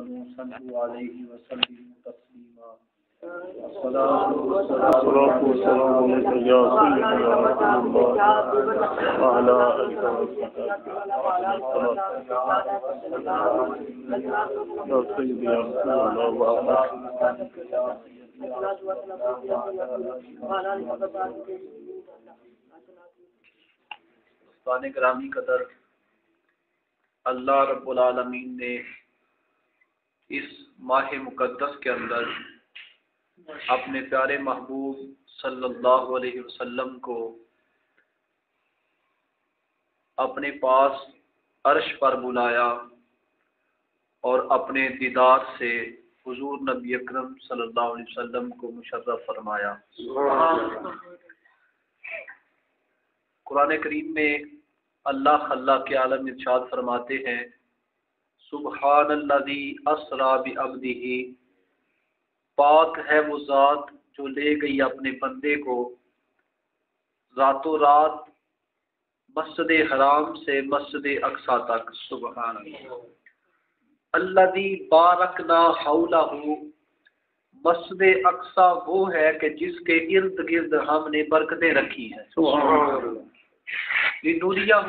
آمنوا صلوا علیہ وسلموا تسلیما الصلاۃ والسلام علیک یا سیدنا رسول اللہ وعلی آلہ وصحبہ گرامی قدر اللہ رب العالمین نے اس ماہ مقدس کے اندر اپنے پیارے محبوب صلی اللہ علیہ وسلم کو اپنے پاس عرش پر بلایا اور اپنے دیدار سے حضور نبی اکرم صلی اللہ علیہ وسلم کو مشرف فرمایا۔ قرآن کریم میں اللہ خلاق کے عالم ارشاد فرماتے ہیں سبحان الذی اسری بعبدہ، پاک ہے وہ ذات جو لے گئی اپنے بندے کو راتوں رات مسجد حرام سے مسجد اقصی تک۔ سبحان اللہ۔ الذی بارکنا حولہ، مسجد اقصی وہ ہے کہ جس کے ارد گرد ہم نے برکتیں رکھی ہیں۔ سبحان اللہ۔ لنریہ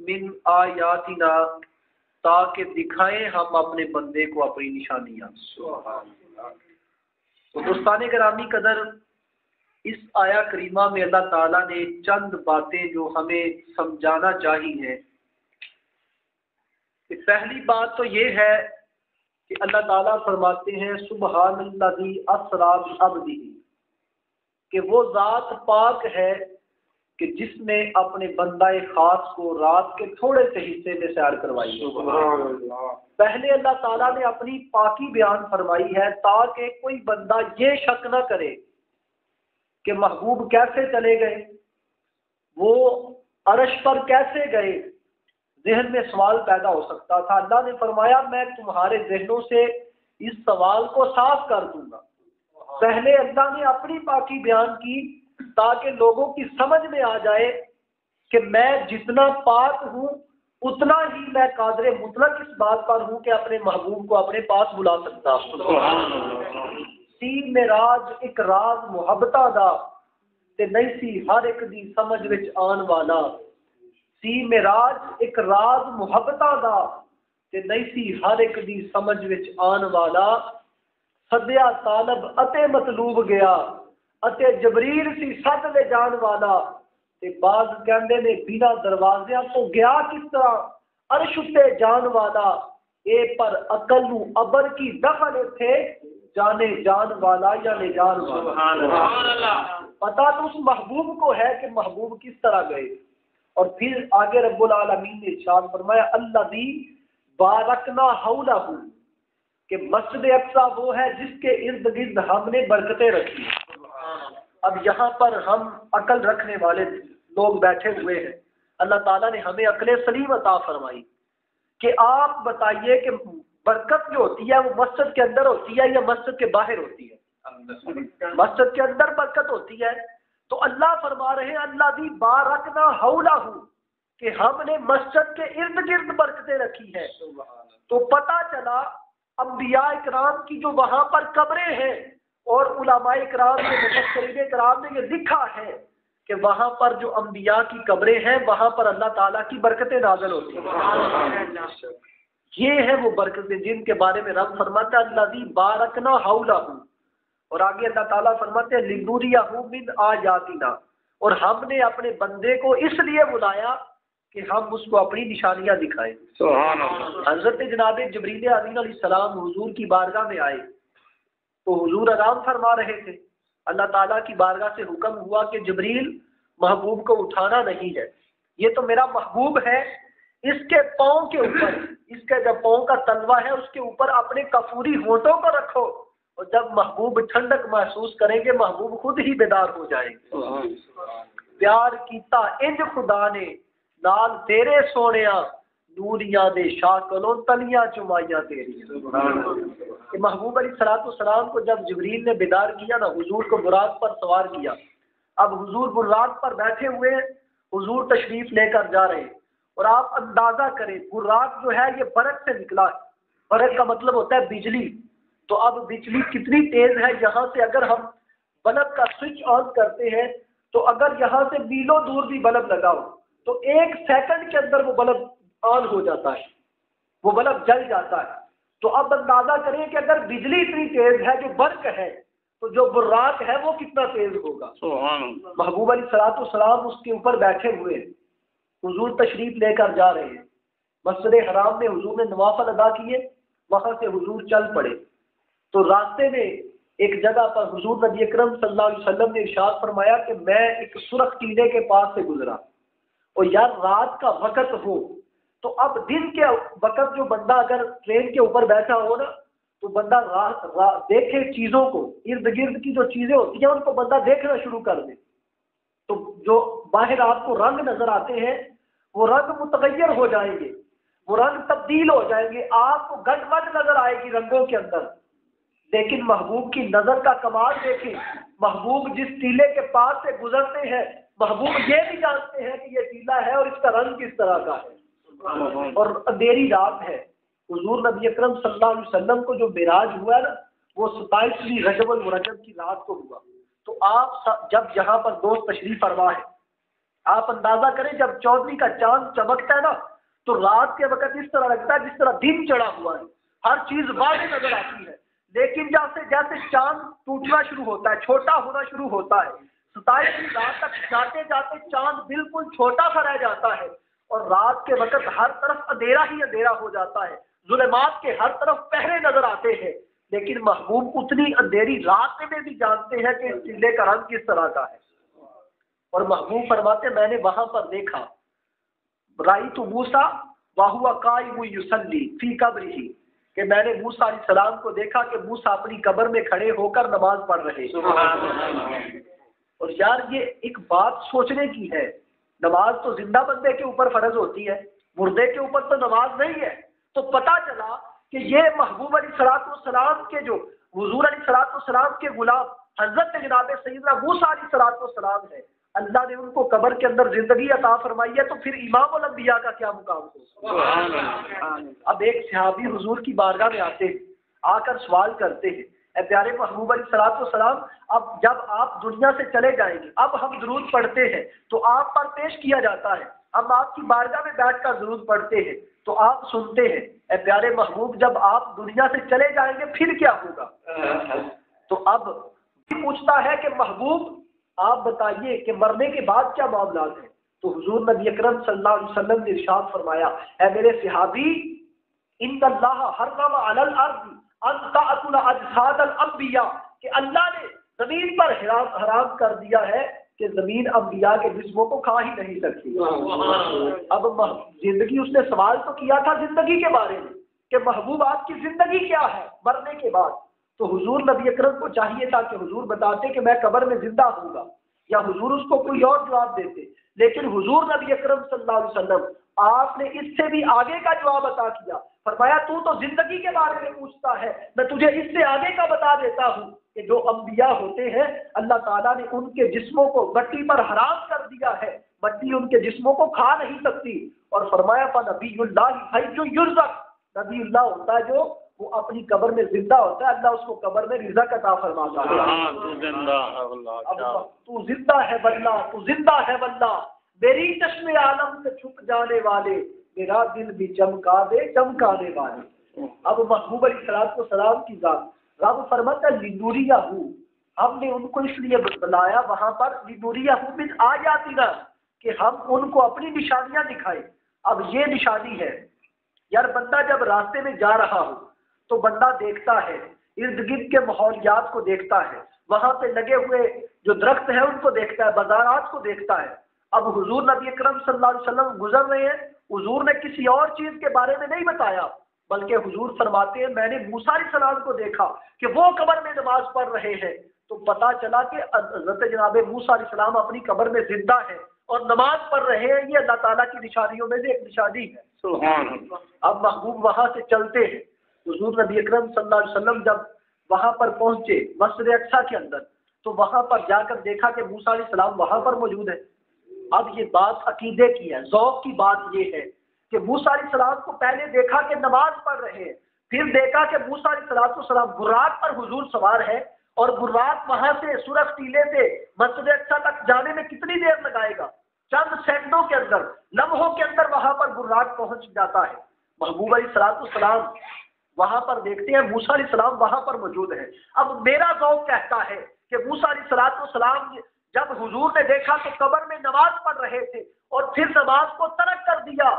من آیاتنا، تاکہ دکھائیں ہم اپنے بندے کو اپنی نشانیاں۔ تو دوستان گرامی قدر، اس آیا کریمہ میں اللہ تعالیٰ نے چند باتیں جو ہمیں سمجھانا چاہیے۔ پہلی بات تو یہ ہے کہ اللہ تعالیٰ فرماتے ہیں سبحان الذی اسری بعبدہ، کہ وہ ذات پاک ہے کہ جس نے اپنے بندہ خاص کو رات کے تھوڑے سے حصے میں سیر کروائی۔ پہلے اللہ تعالیٰ نے اپنی پاکی بیان فرمائی ہے تاکہ کوئی بندہ یہ شک نہ کرے کہ محبوب کیسے چلے گئے، وہ عرش پر کیسے گئے۔ ذہن میں سوال پیدا ہو سکتا تھا، اللہ نے فرمایا میں تمہارے ذہنوں سے اس سوال کو صاف کر دوں گا۔ پہلے اللہ نے اپنی پاکی بیان کی تاکہ لوگوں کی سمجھ میں آ جائے کہ میں جتنا پاک ہوں اتنا ہی میں قادر مطلق اس بات پر ہوں کہ اپنے محبوب کو اپنے پاس بلا سکتا ہوں۔ سی معراج ایک راز محبتہ دا تے نہیں سی ہر ایک دی سمجھ وچ آن والا۔ سی معراج ایک راز محبتہ دا تے نہیں سی ہر ایک دی سمجھ وچ آن والا۔ سدیا طالب اتے مطلوب گیا اتے جبریل سی سد لے جان والا، تے بعض کہندے نے بنا دروازیاں تو گیا کس طرح عرش تے جان والا۔ اے پر عقل نو ابر کی دخل تھے جانے جان والا یا لے جان والا۔ سبحان اللہ۔ پتہ تو اس محبوب کو ہے کہ محبوب کس طرح گئے۔ اور پھر آگے رب العالمین نے ارشاد فرمایا الذی بارکنا حولہ، کہ مسجد اقصی وہ ہے جس کے ارد گرد ہم نے برکتیں رکھی۔ اب یہاں پر ہم عقل رکھنے والے لوگ بیٹھے ہوئے ہیں، اللہ تعالیٰ نے ہمیں عقل سلیم عطا فرمائی کہ آپ بتائیے کہ برکت جو ہوتی ہے وہ مسجد کے اندر ہوتی ہے یا مسجد کے باہر ہوتی ہے؟ مسجد کے اندر برکت ہوتی ہے۔ تو اللہ فرما رہے ہیں الذی بارکنا حولہ، کہ ہم نے مسجد کے ارد گرد برکتیں رکھی ہیں۔ تو پتہ چلا انبیاء اکرام کی جو وہاں پر قبریں ہیں، اور علماء اکرام نے مفسرین اکرام نے یہ لکھا ہے کہ وہاں پر جو انبیاء کی قبریں ہیں وہاں پر اللہ تعالیٰ کی برکتیں نازل ہوتی ہیں۔ یہ ہے وہ برکتیں جن کے بارے میں رب فرماتا ہے الذی بارکنا حولہ، اور آگے اللہ تعالیٰ فرماتے ہیں لنریہ من آیاتنا، اور ہم نے اپنے بندے کو اس لیے بلایا کہ ہم اس کو اپنی نشانیاں دکھائیں۔ سبحان اللہ۔ حضرت جناب جبریل امین علیہ السلام حضور کی بارگاہ میں آئے تو حضور آرام فرما رہے تھے۔ اللہ تعالیٰ کی بارگاہ سے حکم ہوا کہ جبریل محبوب کو اٹھانا نہیں ہے، یہ تو میرا محبوب ہے، اس کے پاؤں کے اوپر، اس کے جو پاؤں کا تلوا ہے اس کے اوپر اپنے کفوری ہونٹوں کو رکھو، اور جب محبوب ٹھنڈک محسوس کریں گے محبوب خود ہی بیدار ہو جائیں گے۔ پیار کیتا انج خدا نے نال تیرے سونیا، نوریاں دے شاکلوں تلیاں چمائیاں تیری۔ کہ محبوب علیہ الصلوۃ والسلام کو جب جبریل نے بیدار کیا نا، حضور کو براق پر سوار کیا، اب حضور براق پر بیٹھے ہوئے، حضور تشریف لے کر جا رہے، اور آپ اندازہ کریں براق جو ہے یہ برق سے نکلا ہے، برق کا مطلب ہوتا ہے بجلی. تو اب بجلی کتنی تیز ہے، یہاں سے اگر ہم بلب کا سوئچ آن کرتے ہیں تو اگر یہاں سے میلوں دور بھی بلب لگاؤ تو 1 سیکنڈ کے اندر وہ بلب آن ہو جاتا ہے، وہ بلب جل جاتا ہے. تو اب اندازہ کریں کہ اگر بجلی اتنی تیز ہے جو برق ہے تو جو براق ہے وہ کتنا تیز ہوگا. محبوب علیہ الصلوۃ والسلام اس کے اوپر بیٹھے ہوئے، حضور تشریف لے کر جا رہے ہیں. مسجد حرام میں حضور نے نوافل ادا کیے، وہاں سے حضور چل پڑے. تو راستے میں ایک جگہ پر حضور نبی اکرم صلی اللہ علیہ وسلم نے ارشاد فرمایا کہ میں ایک سرخ ٹیلے کے پاس سے گزرا، اور یار رات کا وقت ہو تو اب دن کے وقت جو بندہ اگر ٹرین کے اوپر بیٹھا ہو نا تو بندہ دیکھے چیزوں کو، ارد گرد کی جو چیزیں ہوتی ہیں ان کو بندہ دیکھنا شروع کر دے. تو جو باہر آپ کو رنگ نظر آتے ہیں وہ رنگ متغیر ہو جائیں گے، وہ رنگ تبدیل ہو جائیں گے، آپ کو گٹ مٹ نظر آئے گی رنگوں کے اندر. لیکن محبوب کی نظر کا کمال دیکھیں، محبوب جس ٹیلے کے پاس سے گزرتے ہیں محبوب یہ بھی جانتے ہیں کہ یہ ٹیلا ہے اور اس کا رنگ کس طرح کا ہے، اور اندھیری رات ہے. حضور نبی اکرم صلی اللہ علیہ وسلم کو جو معراج ہوا نا وہ 27ویں رجب المرجب کی رات کو ہوا. تو آپ جب یہاں پر دوست تشریف فرما ہے، آپ اندازہ کریں جب چودھری کا چاند چمکتا ہے نا تو رات کے وقت اس طرح لگتا ہے جس طرح دن چڑھا ہوا ہے، ہر چیز واضح نظر آتی ہے. لیکن جیسے چاند ٹوٹنا شروع ہوتا ہے، چھوٹا ہونا شروع ہوتا ہے، 27ویں رات تک جاتے جاتے چاند بالکل چھوٹا سا رہ جاتا ہے، اور رات کے وقت ہر طرف اندھیرا ہی اندھیرا ہو جاتا ہے، ظلمات کے ہر طرف پہرے نظر آتے ہیں. لیکن محبوب اتنی اندھیری رات میں بھی جانتے ہیں کہ اس ٹیلے کا رنگ کس طرح کا ہے. اور محبوب فرماتے میں نے وہاں پر دیکھا رأیت موسیٰ وہو قائم یصلی فی قبرہ، کہ میں نے موسیٰ علیہ السلام کو دیکھا کہ موسیٰ اپنی قبر میں کھڑے ہو کر نماز پڑھ رہے ہیں. اور یار یہ ایک بات سوچنے کی ہے، نماز تو زندہ بندے کے اوپر فرض ہوتی ہے، مردے کے اوپر تو نماز نہیں ہے. تو پتہ چلا کہ یہ محبوب علیہ الصلوۃ والسلام کے جو حضور علیہ الصلوۃ والسلام کے غلام حضرت جناب سیدنا موسیٰ علیہ الصلوۃ والسلام ہے. اللہ نے ان کو قبر کے اندر زندگی عطا فرمائی ہے، تو پھر امام الانبیاء کا کیا مقام ہو. اب ایک صحابی حضور کی بارگاہ میں آتے ہیں، آ کر سوال کرتے ہیں اے پیارے محبوب علیہ الصلوۃ والسلام، اب جب آپ دنیا سے چلے جائیں گے اب ہم درود پڑھتے ہیں تو آپ پر پیش کیا جاتا ہے، ہم آپ کی بارگاہ میں بیٹھ کر درود پڑھتے ہیں تو آپ سنتے ہیں، اے پیارے محبوب جب آپ دنیا سے چلے جائیں گے پھر کیا ہوگا. تو اب پوچھتا ہے کہ محبوب آپ بتائیے کہ مرنے کے بعد کیا معاملات ہیں. تو حضور نبی اکرم صلی اللہ علیہ وسلم نے ارشاد فرمایا اے میرے صحابی ان اللہ حرم علی الارض ان تأکل اجساد الانبیاء، کہ اللہ نے زمین پر حرام کر دیا ہے کہ زمین انبیاء کے جسموں کو کھا ہی نہیں سکتی. اب زندگی اس نے سوال تو کیا تھا زندگی کے بارے میں کہ محبوب آپ کی زندگی کیا ہے مرنے کے بعد. تو حضور نبی اکرم کو چاہیے تھا کہ حضور بتاتے کہ میں قبر میں زندہ ہوں گا، یا حضور اس کو کوئی اور جواب دیتے. لیکن حضور نبی اکرم صلی اللہ علیہ وسلم آپ نے اس سے بھی آگے کا جواب عطا کیا. فرمایا تو زندگی کے بارے میں پوچھتا ہے، میں تجھے اس سے آگے کا بتا دیتا ہوں کہ جو انبیاء ہوتے ہیں اللہ تعالیٰ نے ان کے جسموں کو مٹی پر حرام کر دیا ہے، مٹی ان کے جسموں کو کھا نہیں سکتی. اور فرمایا فنبی اللہ حی یرزق، نبی اللہ ہوتا ہے جو وہ اپنی قبر میں زندہ ہوتا ہے، اللہ اس کو قبر میں رزق عطا فرماتا ہے. اب تو زندہ ہے واللہ، تو زندہ ہے واللہ، میری چشم عالم سے چھپ جانے والے، میرا دل بھی چمکا دے چمکانے والے. اب محبوب علیہ الصلوۃ والسلام کی ذات رب فرماتا ہے لنوریہ، ہم نے ان کو اس لیے بلایا وہاں پر لنوریہ من آیاتنا، کہ ہم ان کو اپنی نشانیاں دکھائیں. اب یہ نشانی ہے یار، بندہ جب راستے میں جا رہا ہو تو بندہ دیکھتا ہے، ارد گرد کے ماحولیات کو دیکھتا ہے، وہاں پہ لگے ہوئے جو درخت ہیں ان کو دیکھتا ہے، بازارات کو دیکھتا ہے. اب حضور نبی اکرم صلی اللہ علیہ وسلم گزر رہے ہیں، حضور نے کسی اور چیز کے بارے میں نہیں بتایا، بلکہ حضور فرماتے ہیں میں نے موسیٰ علیہ السلام کو دیکھا کہ وہ قبر میں نماز پڑھ رہے ہیں. تو پتہ چلا کہ حضرت جناب موسیٰ علیہ السلام اپنی قبر میں زندہ ہیں اور نماز پڑھ رہے ہیں. یہ اللہ تعالیٰ کی نشانیوں میں سے ایک نشانی ہے. سبحان اللہ. اب محبوب وہاں سے چلتے ہیں، حضور نبی اکرم صلی اللہ علیہ وسلم جب وہاں پر پہنچے مسجد اقصیٰ کے اندر تو وہاں پر جا کر دیکھا کہ موسیٰ علیہ السلام وہاں پر موجود ہے. اب یہ بات عقیدے کی ہے، ذوق کی بات یہ ہے کہ موسیٰ علیہ السلام کو پہلے دیکھا کہ نماز پڑھ رہے ہیں، پھر دیکھا کہ موسیٰ علیہ السلام براق پر حضور سوار ہے، اور براق وہاں سے سرخ ٹیلے سے مسجد اقصیٰ تک جانے میں کتنی دیر لگائے گا؟ چند سیکنڈوں کے اندر، لمحوں کے اندر وہاں پر براق پہنچ جاتا ہے۔ محبوب علیہ السلام وہاں پر دیکھتے ہیں موسیٰ علیہ السلام وہاں پر موجود ہے۔ اب میرا ذوق کہتا ہے کہ موسیٰ علیہ السلام جب حضور نے دیکھا تو قبر میں نماز پڑھ رہے تھے، اور پھر نماز کو ترک کر دیا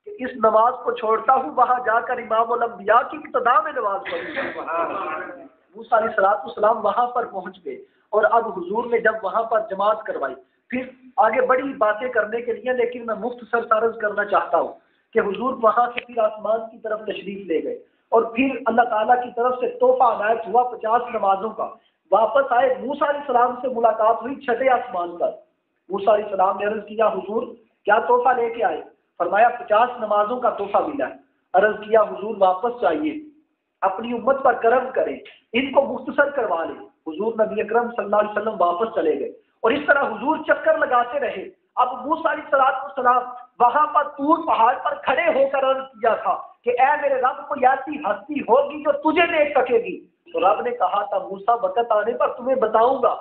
کہ اس نماز کو چھوڑتا ہوں، وہاں جا کر امام الانبیاء کی ابتدا میں نماز پڑھی۔ موسیٰ علیہ السلام وہاں پر پہنچ گئے، اور اب حضور نے جب وہاں پر جماعت کروائی، پھر آگے بڑی باتیں کرنے کے لیے، لیکن میں مختصر عرض کرنا چاہتا ہوں کہ حضور وہاں سے پھر آسمان کی طرف تشریف لے گئے، اور پھر اللہ تعالیٰ کی طرف سے تحفہ عنایت ہوا 50 نمازوں کا۔ واپس آئے، موسیٰ علیہ السلام سے ملاقات ہوئی چھٹے آسمان پر۔ موسیٰ علیہ السلام نے عرض کیا حضور کیا تحفہ لے کے آئے؟ فرمایا 50 نمازوں کا تحفہ ملا ہے۔ عرض کیا حضور واپس جائیے، اپنی امت پر کرم کریں، ان کو مختصر کروا لیں۔ حضور نبی اکرم صلی اللہ علیہ وسلم واپس چلے گئے، اور اس طرح حضور چکر لگاتے رہے۔ اب موسیٰ علیہ السلام وہاں پر طور پہاڑ پر کھڑے ہو کر عرض کیا تھا کہ اے میرے رب، کوئی ایسی ہستی ہوگی جو تجھے دیکھ سکے گی؟ تو رب نے کہا تھا موسیٰ وقت آنے پر تمہیں بتاؤں گا۔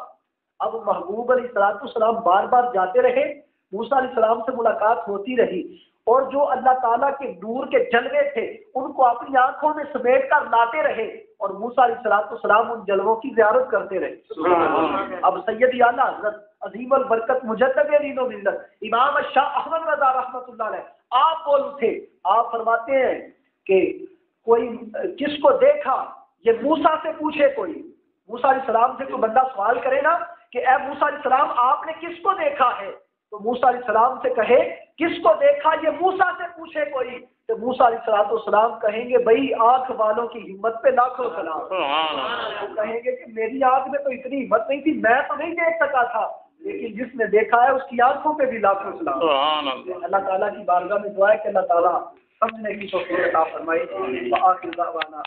اب محبوب علیہ السلام بار بار جاتے رہے، موسیٰ علیہ السلام سے ملاقات ہوتی رہی، اور جو اللہ تعالیٰ کے نور کے جلوے تھے ان کو اپنی آنکھوں میں سمیٹ کر لاتے رہے، اور موسیٰ علیہ السلام ان جلووں کی زیارت کرتے رہے۔ اب سیدی اعلیٰ حضرت عظیم البرکت مجدد دین و ملت امام شاہ احمد رضا رحمۃ اللہ علیہ آپ بول تھے، آپ فرماتے ہیں کہ کوئی کس کو دیکھا، یہ موسیٰ سے پوچھے، کوئی موسیٰ علیہ السلام سے کوئی بندہ سوال کرے نا کہ اے موسیٰ علیہ السلام آپ نے کس کو دیکھا ہے، تو موسیٰ علیہ السلام سے کہے کس کو دیکھا، یہ موسیٰ سے پوچھے کوئی، تو موسیٰ علیہ السلام کہیں گے بھائی آنکھ والوں کی ہمت پہ لاکھوں سلام۔ وہ کہیں گے کہ میری آنکھ میں تو اتنی ہمت نہیں تھی، میں تو نہیں دیکھ سکا تھا، لیکن جس نے دیکھا ہے اس کی آنکھوں پہ بھی لاکھوں سلام۔ اللہ تعالیٰ کی بارگاہ میں دعا ہے کہ اللہ تعالیٰ سمجھنے کی توفیق عطا فرمائے۔ وآخر دعوانا